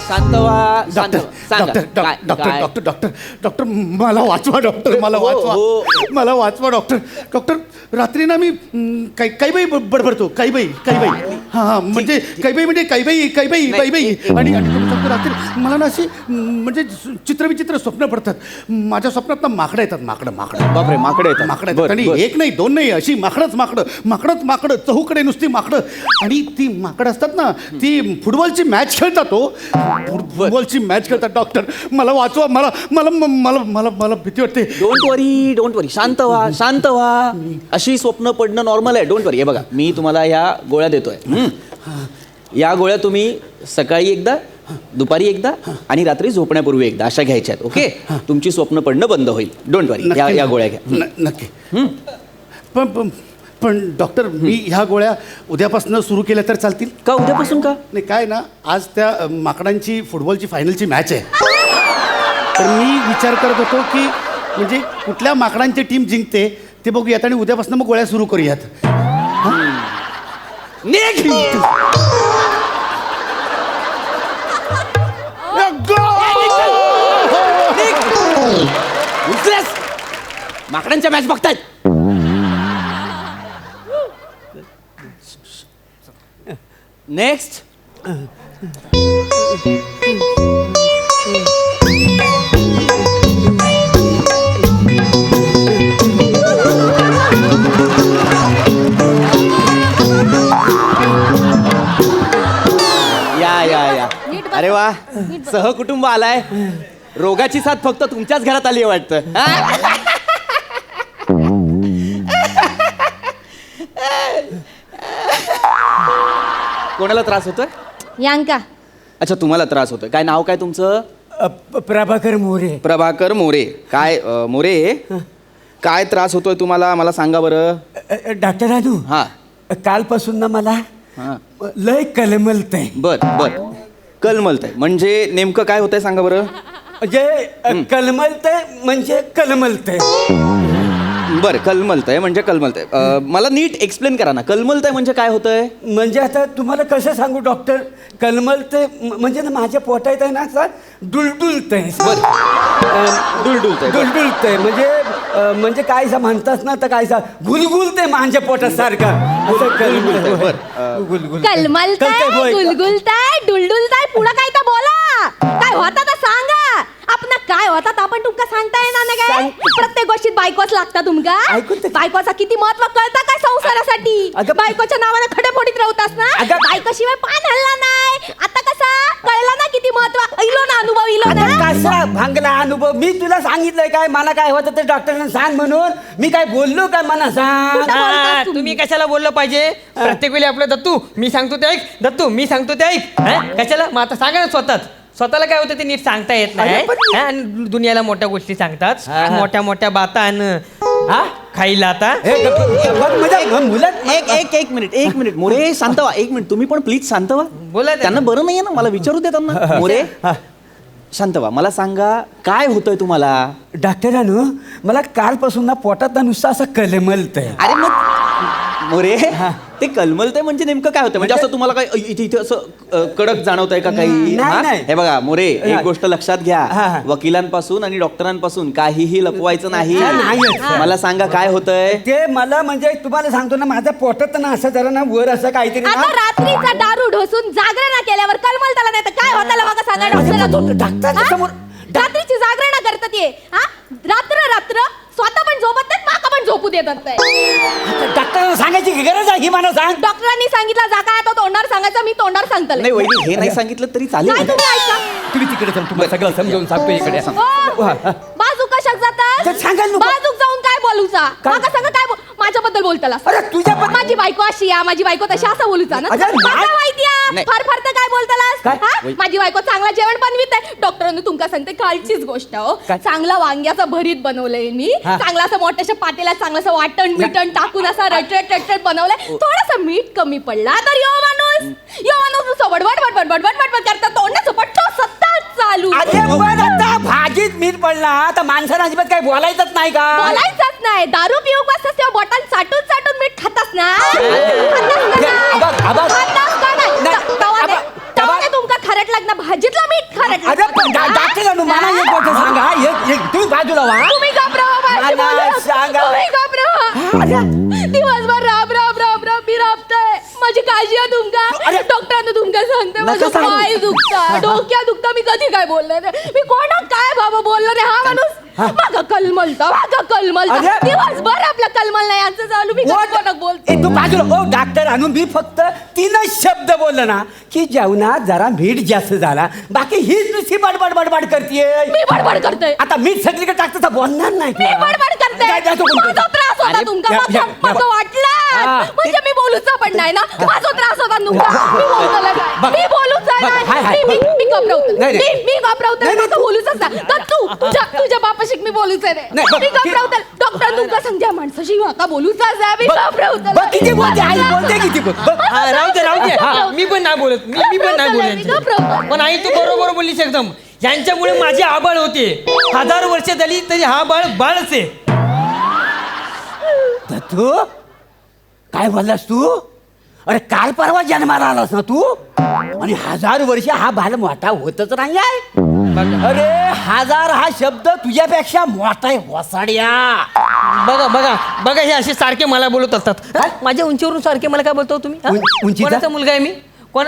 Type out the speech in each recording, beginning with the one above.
शांत व्हा. शांत व्हा. सांगा. डॉक्टर काय- डॉक्टर काय? डॉक्टर डॉक्टर डॉक्टर मला वाचवा डॉक्टर मला वाचवा मला वाचवा डॉक्टर डॉक्टर रात्री ना मी काही बाई बडबडतो काही बाई हां म्हणजे काही बाई आणि रात्री मला ना अशी म्हणजे चित्रविचित्र स्वप्न पडतात माझ्या स्वप्नात ना माकडं येतात माकडं बापरे, माकडं येतात. माकडं बरं, येतात आणि बरं. एक नाही दोन नाही अशी माकडं चहूकडे नुसती माकडं आणि ती माकडं असतात ना ती फुटबॉलची मॅच खेळतात फुटबॉलची मॅच खेळतात डॉक्टर मला वाचवा मला मला मला मला मला भीती वाटते डोंट वरी शांत व्हा. अशी स्वप्न पडणं नॉर्मल आहे. डोंट वरी. हे बघा मी तुम्हाला ह्या गोळ्या देतोय. या गोळ्या तुम्ही सकाळी एकदा, दुपारी एकदा आणि रात्री झोपण्यापूर्वी एकदा अशा घ्यायच्या आहेत. ओके, तुमची स्वप्न पडणं बंद होईल. डोंट वरी. या गोळ्या घ्या. नक्की पण डॉक्टर मी ह्या गोळ्या उद्यापासून सुरू केल्या तर चालतील का? उद्यापासून का? नाही काय ना आज त्या माकडांची फुटबॉलची फायनलची मॅच आहे तर मी विचार करत होतो की म्हणजे कुठल्या माकडांची टीम जिंकते ते बघूयात आणि उद्यापासून मग गोळ्या सुरू करूयात. माकडांच्या मॅच बघतायत. नेक्स्ट. या अरे वा, सहकुटुंब आलाय. रोगाची साथ फक्त तुमच्याच घरात आली आहे वाटतं. कोणाला त्रास होतोय? यांका. अच्छा, तुम्हाला त्रास होतोय. काय नाव काय तुमचं? प्रभाकर मोरे. प्रभाकर मोरे. काय मोरे, काय त्रास होतोय तुम्हाला मला सांगा बरं. डॉक्टर अनु, हा, कालपासून ना मला हा. लय कलमलतंय. बर कलमलतंय म्हणजे नेमकं काय होतंय सांगा बरं. म्हणजे कलमलतंय म्हणजे कलमलतंय. बरं, कलमलतंय म्हणजे कलमलतंय. मला नीट एक्सप्लेन करा ना. कलमलतंय म्हणजे काय होतंय? म्हणजे आता तुम्हाला कसं सांगू डॉक्टर, कलमलतंय म्हणजे ना माझ्या पोटात आहे ना असं डुलडुलतंय. डुलडुलतंय म्हणजे काय म्हणतात ना तर काय गुलगुलतंय माझ्या पोटात सारखं असं कलमलताय, गुलगुलताय, डुलडुलताय. पुढं काय तर बोला. काय होता तर सांगा. आपण काय होता तर आपण तुमका सांगता येणार ना काय. प्रत्येक गोष्टीत बायकोच लागता तुमका. बायकोचा किती महत्व कळता काय संसारासाठी. बायकोच्या नावाने खडेफोडीत राहतास ना. बायकोशिवाय पान हल्ला नाही. आता कसा कळला ना किती महत्व. इलो ना अनुभव इलो ना. कसा भांगला अनुभव. मी तुला सांगितलंय काय मला काय होतं ते डॉक्टरने सांग म्हणून. मी काय बोललो काय मला सांग. तुम्ही कशाला बोललं पाहिजे प्रत्येक वेळी आपलं दत्तू मी सांगतो ते ऐक, दत्तू मी सांगतो ते ऐक. कशाला मग आता सांगा ना स्वतःला काय होतं ते नीट सांगता येत नाही आणि दुनियाला मोठ्या गोष्टी सांगतात. मोठ्या बाता खायला आता. एक मिनिट मोरे, शांत व्हा. एक मिनिट तुम्ही पण प्लीज शांत व्हा. बोला त्यांना बरं नाहीये ना, मला विचारू दे त्यांना. मोरे शांत व्हा. मला सांगा काय होतंय तुम्हाला. डॉक्टरांनो मला कालपासून ना पोटात ना नुसतं असं कलमलतंय. अरे मग मोरे ते कलमलतंय म्हणजे नेमकं काय होतं. म्हणजे असं तुम्हाला काय इथे असं कडक जाणवतंय का काही. नाही. हे बघा मोरे, एक गोष्ट लक्षात घ्या. वकिलांपासून आणि डॉक्टरांपासून काहीही लपवायचं नाही. मला सांगा काय होतंय ते. मला म्हणजे तुम्हाला सांगतो ना माझ्या पोटात ना असं जरा ना वर असं काहीतरी आता रात्रीचा दारू ढोसून जागरण केल्यावर कलमलताला नाही तर काय होताला मला सांगा डॉक्टरला. समोर रात्रीची जागरण करतात ये. रात्र स्वतः पण झोपत नाहीत, माका पण झोपू देतात नाही. डॉक्टरांना सांगायची गरज आहे ही मला सांग. डॉक्टरांनी सांगितलं जा काय तो तोंडावर सांगायचं. मी तोंडावर सांगतो नाही वहिनी, हे नाही सांगितलं तरी चालेल. काय तुम्ही ऐका. तुम्ही तिकडे चल, तुम्हाला सगळं समजावून सांगतो इकडे. बाजू कशाक जातात. सांगाल बाजूक जाऊन काय बोलूचा. माका सांगा काय माझ्याबद्दल बोलताला. तुझ्या माझी बायको अशी या, माझी बायको तशी असं बोलूचा ना. माहिती नाही. फार तर काय बोलतालास. माझी बायको चांगला जेवण बनवित आहे. डॉक्टरांनी तुमका सांगते कालचीच गोष्ट हो. चांगला वांग्याचं भरीत बनवलंय मी. चांगला असं मोठ्याशा पातेला चांगलं असं वाटण मिटण टाकून असं रटरट बनवलंय. थोडंसं मीठ कमी पडला तर यो माणूस नुसतं बडबड करता तोंडाचं पट्टो सत्ता चालू. आता भाजीत मीठ पडला तर माणसाला अजिबात काही बोलायचंच नाही का. बोलायचंच नाही. दारू पिऊ बसतास तेव्हा बॉटल चाटून मीठ खातास ना. तुमका खरट लागणार यांना भाजीतला मीठ खारट अरे पण डॉक्टर अनु मला एक गोष्ट सांगा तुम्ही बाजूला व्हा तुम्ही घाबरावा भाजी मला बोलू. सांगा. तुम्ही घाबरावा. दिवसभर राब राब राब राब मी राबताय. माझी काळजी आहे तुमका. डॉक्टरांना तुमका सांगते माझं पाय दुखता डोक्या दुखता. मी कधी काय बोलले नाही. मी कोणाक काय बाबा बोललो नाही. हा माणूस मागं कलमलता दिवसभर आपला कलमल नाही यांचं चालू. मी कधी कोणाक बोलते. तू बाजूला डॉक्टर आणू मी फक्त 3च शब्द बोललो ना की जेवणात जरा मीठ जास्त झाला. बाकी हीच नुसती बडबड बडबड करतेय. मी बडबड करते. आता मीठ सगळीकडे टाकतं तर बोलणार नाही मी बडबड करते. माझा त्रास होता तुमका. माझं वाटलं म्हणजे मी बोलूच पण नाही ना. माझा त्रास होता तुमका. मी बोलतोय काय? मी बोलूच नाही. मी घाबरवते. मी घाबरवते. माझं बोलूच नाही. तर तू तुझ्या बापाशी मी बोलूच नाही. मी घाबरवते. डॉक्टर तुमका सांगते माणसाशी का बोलूच नाही. मी घाबरवते. किती बोलते आई बोलते किती राहू दे हा, मी पण नाही बोलत मी पण नाही बोलत. पण आई तू बरोबर बोललीस एकदम. यांच्यामुळे माझी आबाळ होते. 1000 वर्ष झाली तरी हा बाळ बाळच आहे. तू काय बोललास तू? अरे काल परवा जन्माला आलास ना तू आणि 1000 वर्ष हा बाल मोठा होतच नाही आहे. अरे 1000 हा शब्द तुझ्यापेक्षा मोठा आहे वसाड्या. बघा बघा बघा हे असे सारखे मला बोलत असतात. माझ्या उंचीवरून सारखे मला काय बोलतो तुम्ही हा? उंचीचा? कोणाचा मुलगा आहे मी कोण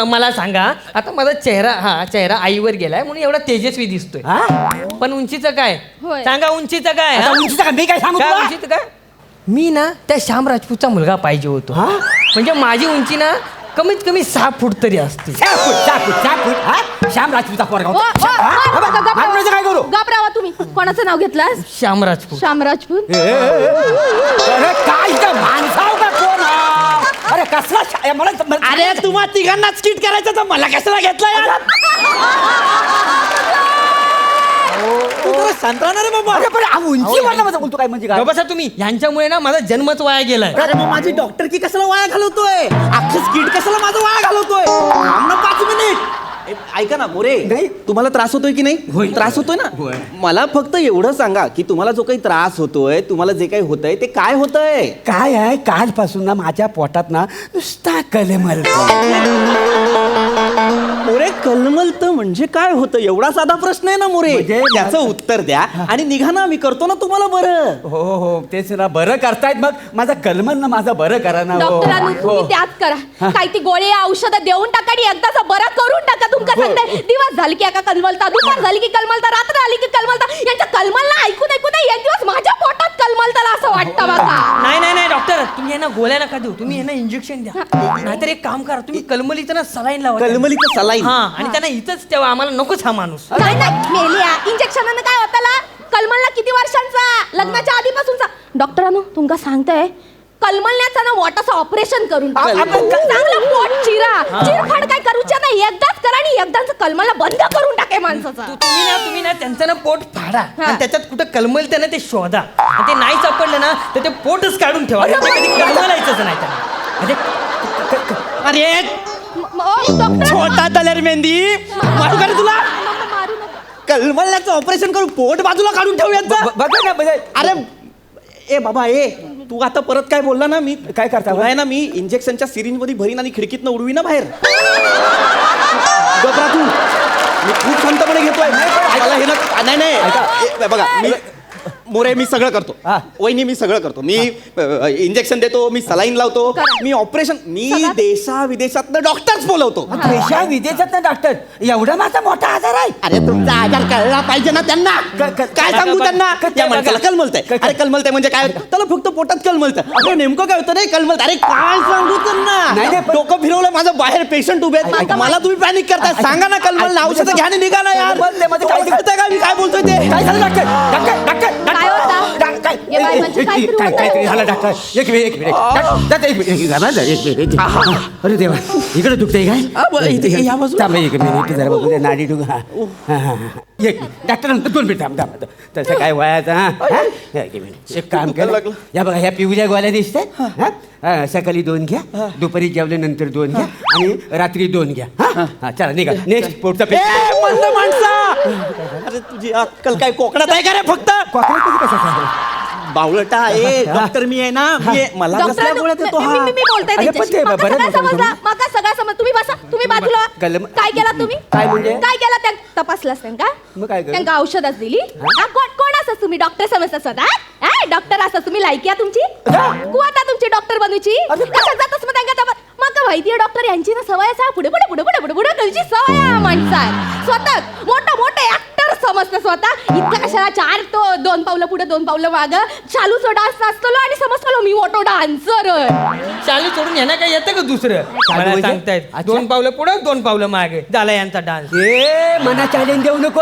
मला सांगा. आता माझा चेहरा आईवर गेलाय म्हणून एवढा तेजस्वी दिसतोय. हा? पण उंचीचं काय होय. सांगा उंचीचं काय आता हा? उंचीचा का? मी काय सांगू काय तुला? उंचीचं काय मी ना त्या श्याम राजपूतचा मुलगा पाहिजे होतो. हा? म्हणजे माझी उंची ना कमीत कमी 6 फूट तरी असते. 6 फूट हा? श्याम राजपूतचा पोरगा होता. मारण्याचं काय करू? घाबरावा तुम्ही. कोणाचं नाव घेतलं? श्याम राजपूत. श्याम राजपूत. अरे काय इथं माणसाव का कोण हा? अरे कसला अरे तुम्हा तिघांना स्किट करायचं तर मला कशाला घेतलं यार? तू जरा शांत राहणार रे बाबा. अरे पण हा उंची वाढला बोलतो काय म्हणजे काय? बसा तुम्ही यांच्यामुळे ना माझा जन्मच वाया गेलाय. अरे मग माझी डॉक्टर की कशाला वाया घालवतोय? अख्खं स्किट कशाला माझं वाया घालवतोय? थांब ना 5 मिनिट. ऐका ना मोरे नाही. तुम्हाला त्रास होतोय की नाही? त्रास होतोय ना. मला फक्त एवढं सांगा की तुम्हाला जो काही त्रास होतोय तुम्हाला जे काही होतंय ते काय होतंय? काय आहे कालपासून ना माझ्या पोटात ना नुसता कलमल. मोरे कलमलत म्हणजे काय होतं? एवढा साधा प्रश्न आहे ना मोरे. म्हणजे त्याचं उत्तर द्या आणि निघा ना. मी करतो ना तुम्हाला बरं. हो तेच ना बरं करतायत. मग माझा कलमल ना माझं बरं करा ना. डॉक्टरांनो तुम्ही त्याच करा. काही ती गोळी औषधं देऊन टाका आणि एकदाच बरा करून टाका. तुमका सांगते दिवस झाली की एका कलमलता दुपार झाली की कलमलता रात्र आली की कलमलता. यांच्या कलमलला ऐकून एक दिवस माझ्या पोटात कलमलताला असं वाटतं बघा. नाही डॉक्टर तुम्ही यांना गोळ्या नका देऊ. तुम्ही यांना इंजेक्शन द्या. नाहीतर एक काम करा तुम्ही कलमलीचं ना सलाईन लावा. कलमलीचं सलाईन? हा आणि त्यांना इथंच तेव्हा आम्हाला नकोच हा माणूस. नाही मेलिया इंजेक्शनानं काय होताला? कलमलला किती वर्षांचा? लग्नाच्या आधीपासूनचा. डॉक्टरांनो तुमका सांगताय कलमलण्याचं ना वाटाचं ऑपरेशन करून चांगलं पोट चिरफाड काय करूच्या नाही. एकदाच करा आणि एकदाच कलमलला बंद करून टाके माणसाचा. तुम्ही ना त्यांचं ना पोट फाडा आणि त्याच्यात कुठं कलमलते ना ते शोधा आणि ते नाही सापडलं ना तर ते पोटच काढून ठेवा. कधी कलमलायचंच नाही त्यांना. अरे डॉक्टर छोटा तलेर मेहंदी मारू का रे तुला? मारू नका. कलमलण्याचं ऑपरेशन करून पोट बाजूला काढून ठेवूया. बघा ना म्हणजे अरे ए बाबा तू आता परत काय बोलला ना. मी काय करता? तुला आहे ना मी इंजेक्शनच्या सिरिंज मध्ये भरीन आणि खिडकीतनं उडवी ना बाहेर. गबरा तू. मी खूप शांतपणे घेतोय. मला हे ना नाही बघा मी मोरे मी सगळं करतो. वहिनी मी सगळं करतो. मी इंजेक्शन देतो. मी सलाईन लावतो. मी ऑपरेशन मी देशा विदेशातनं डॉक्टर्स बोलवतो. देशा विदेशात ना डॉक्टर एवढा माझा मोठा आजार आहे. अरे तुमचा आजार कळला पाहिजे ना त्यांना. काय सांगू त्यांना? या माणसाला कलमलतंय. अरे कलमलतंय म्हणजे काय? त्याला फक्त पोटात कलमलतं. अरे नेमकं काय होतं रे कलमलत? अरे काय सांगू त्यांना? डोकं फिरवलं माझं. बाहेर पेशंट उभे आहेत. मला तुम्ही पॅनिक करताय. सांगा ना कलमल औषधं घ्या आणि निघा ना यार. कळतंय का मी काय बोलतोय ते? काय झालं डॉक्टर? काय होतं? ये बाई म्हणजे काय सुरू होतं? काय झालं डॉक्टर? एक मिनिट अरे देवा इकडे दुखतंय काय? या बाजूला. थांब एक मिनिट जरा बघू दे नाडी डुग. एक डॉक्टर 2 मिनिट थांब तसं काय वयाचं हा एक मिनिट. एक काम कर या बघा ह्या पिवळ्या गोळ्या दिसतात. सकाळी 2 घ्या. दुपारी जेवल्यानंतर 2 घ्या आणि रात्री 2 घ्या. हा चला निघा. नेक्स्ट पुढचा मंद माणसा. अरे तुझी अक्कल काय कोकणात आहे का रे फक्त? कॉकरेज कसं बावळटा ए डॉक्टर मी आहे ना मला कसल्या गोळ्या देतो हा मी बोलते अरे, पण ते बरं नव्हतं माका सगळं समज तुम्ही बसा तुम्ही बाजूला काय केला तुम्ही काय म्हणजे? काय केला त्या तपासलास त्यांका मग काय केलं? त्यांका औषधच दिली कोण असं तुम्ही डॉक्टर समजता स्वतः डॉक्टर असं तुम्ही लायकी आहे तुमची कुवाता तुमची डॉक्टर बनूची कसं जातच मग त्यांका माका माहितीये डॉक्टर यांची ना सवय असा पुढे पुढे पुढे पुढे पुढे पुढे कळची सवय आहे माणसात स्वतः मोठं मोठं ऍक्टर समजतं स्वतः इतकं कशाला 2 पावलं पुढे 2 पावलं माग चालूच डान्स असतो आणि समजतो मी मोठो डान्सर चालू सोडून यांना काय येतं का दुसरं मला म्हणजे? सांगतायत अच्छा. 2 पावलं पुढं 2 पावलं मागे झाला यांचा डान्स ए मना चॅलेंज देऊ नको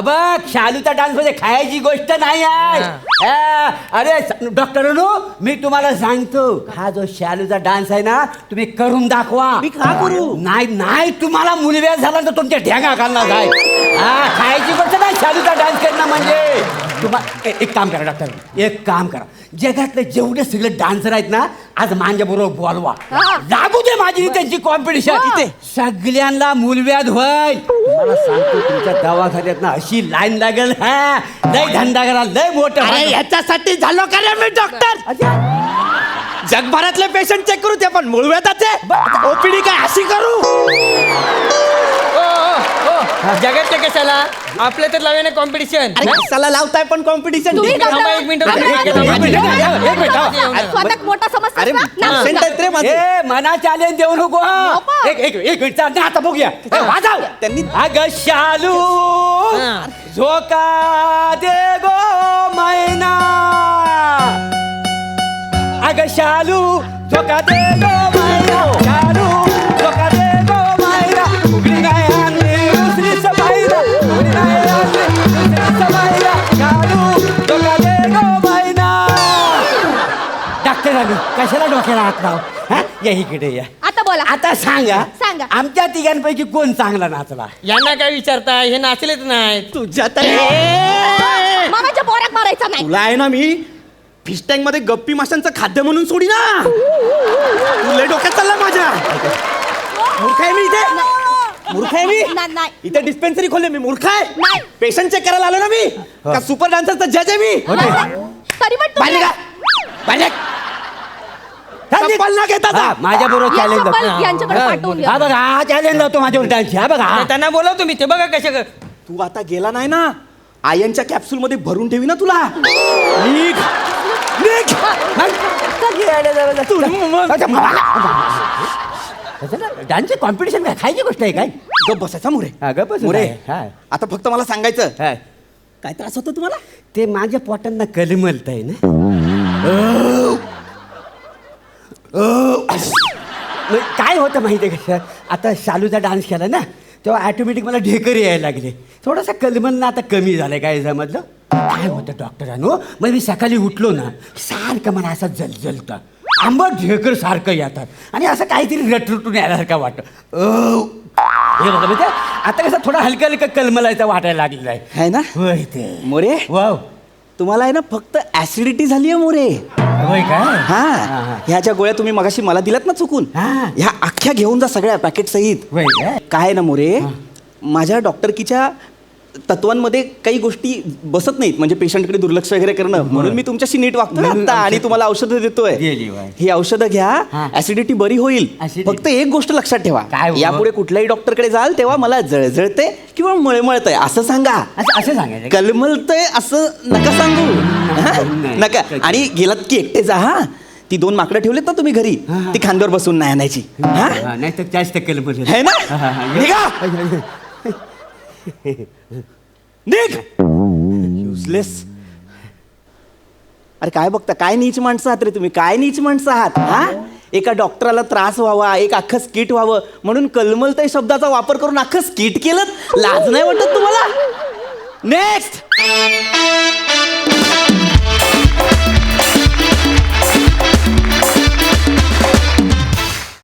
बघ शालूचा डान्स मध्ये खायची गोष्ट नाही आहे अरे डॉक्टर मी तुम्हाला सांगतो हा जो शालूचा डान्स आहे ना तुम्ही करून दाखवा मी का करू? नाही तुम्हाला मुलव्याध झाला तर तुमच्या ढ्यागा घालणार काय खायची गोष्ट नाही शालूचा डान्स करणं म्हणजे तुम्हाला एक काम करा डॉक्टर एक काम करा जगातले जेवढे सगळे डान्सर आहेत ना आज माझ्या बरोबर बोलवा लागू दे माझी त्यांची कॉम्पिटिशन सगळ्यांना मूलव्याध होईल मला सांगतो तुमच्या दवाखान्यात ना अशी लाईन लागेल लय धंदा करा लय मोठं याच्यासाठी झालो का रे मी डॉक्टर जगभरातले पेशंट चेक करू ते पण मूळव्याधाचे ओपीडी काय अशी करू जगात कशाला आपल्या तर लावूया कॉम्पिटिशन कशाला लावताय पण कॉम्पिटिशन तुम्ही थांबा, एक मिनिट. स्वतः मोठा अरे पेशंट आहेत रे माझे ए मना चॅलेंज देऊ नको एक मिनिट चालते आता बघूया वाजाव त्यांनी अग शालू झोका दे गो मैना अग शालू झोका दे गो मैना शालू झोका दे गो मैना उघडी नाही आणली दुसरी सफाईला उघडी नाही आणली दुसरी सफाईला शालू झोका दे गो मैना डॉक्टर आलो कशाला डोक्याला हात लाव या इकडे या आता बोला आता सांगा सांगा. आमच्या तिघांपैकी कोण चांगला नाचला यांना काय विचारताय हे नाचलेच नाही तुझ्या तर मामाच्या पोरात मारायचा नाही तुला आहे ना मी फिश टँक मध्ये गप्पी माशांचं खाद्य म्हणून सोडी ना तुला डोक्यात चालला माझ्या मूर्ख आहे मी इथे मूर्ख आहे मी नाही इथे डिस्पेन्सरी खोलले मी मूर्ख आहे नाही. पेशंट चेक करायला आलो ना मी का सुपर डान्सरचा जज आहे मी तरी पण बाहेर निघा. बाहेर निघ. चप्पल ना घेता जा. माझ्या बरोबर चॅलेंज यांच्याकडे पाठवून द्या. हा बघा हा चॅलेंज लावतो माझ्यावर डान्स हा बघा त्यांना बोलव तुम्ही ते बघा कशा कर तू आता गेला नाही ना आयनच्या कॅप्सूल मध्ये भरून ठेवी ना तुला निघ निघ डान्सचे कॉम्पिटिशन काय खायची गोष्ट आहे काय गप बसायचा मोरे हा, गप्प बस. मोरे हा. आता फक्त मला सांगायचं हा. काय त्रास होतो तुम्हाला ते माझ्या पोटांना कलमलत आहे ना मग काय होतं माहिती आहे का आता शालूचा डान्स केला ना तेव्हा ऑटोमॅटिक मला ढेकर यायला लागले थोडासा कलमलनं आता कमी झालंय काय समजलं काय होतं डॉक्टरांनो मग मी सकाळी उठलो ना सारखं मला असं जलजलतं आंबट ढेकर सारखं येतात आणि असं काहीतरी रटरटून यायसारखं वाटतं हे बघा म्हणजे आता कसं थोडा हलका हलका कलमलायचा वाटायला लागलेला है ना होय ते मोरे वाव तुम्हाला आहे ना फक्त ऍसिडिटी झाली आहे मोरे होय काय हा ह्या ज्या गोळ्या तुम्ही मगाशी मला दिल्यात ना चुकून हा. ह्या अख्ख्या घेऊन जा सगळ्या पॅकेट सहित होय काय काय आहे ना मोरे माझ्या डॉक्टरकीच्या तत्वांमध्ये काही गोष्टी बसत नाहीत म्हणजे पेशंटकडे दुर्लक्ष वगैरे करणं म्हणून मी तुमच्याशी नीट वागतो ना आता आणि तुम्हाला औषधं देतोय गेली बाई. ही औषधं हा. घ्या ऍसिडिटी बरी होईल Acidity. फक्त एक गोष्ट लक्षात ठेवा काय हो? यापुढे कुठल्याही डॉक्टरकडे जाल तेव्हा मला जळजळते किंवा मळमळतंय असं सांगा असं सांगायचं का? कलमलतंय असं नका सांगू हा? नाही. नका आणि गेलात की एकटे जा हा ती 2 माकडं ठेवलेत ना तुम्ही घरी हा. ती खांद्यावर बसून नाही आणायची हा नाही तर जास्त कलम है ना निघा निघ युजलेस अरे काय बघता काय नीच माणसं आहात रे तुम्ही काय नीच माणसं आहात हा एका डॉक्टराला त्रास व्हावा एक अख्खं स्किट व्हावं म्हणून कलमलतय शब्दाचा वापर करून अख्खं स्किट केलं लाज नाही वाटत तुम्हाला नेक्स्ट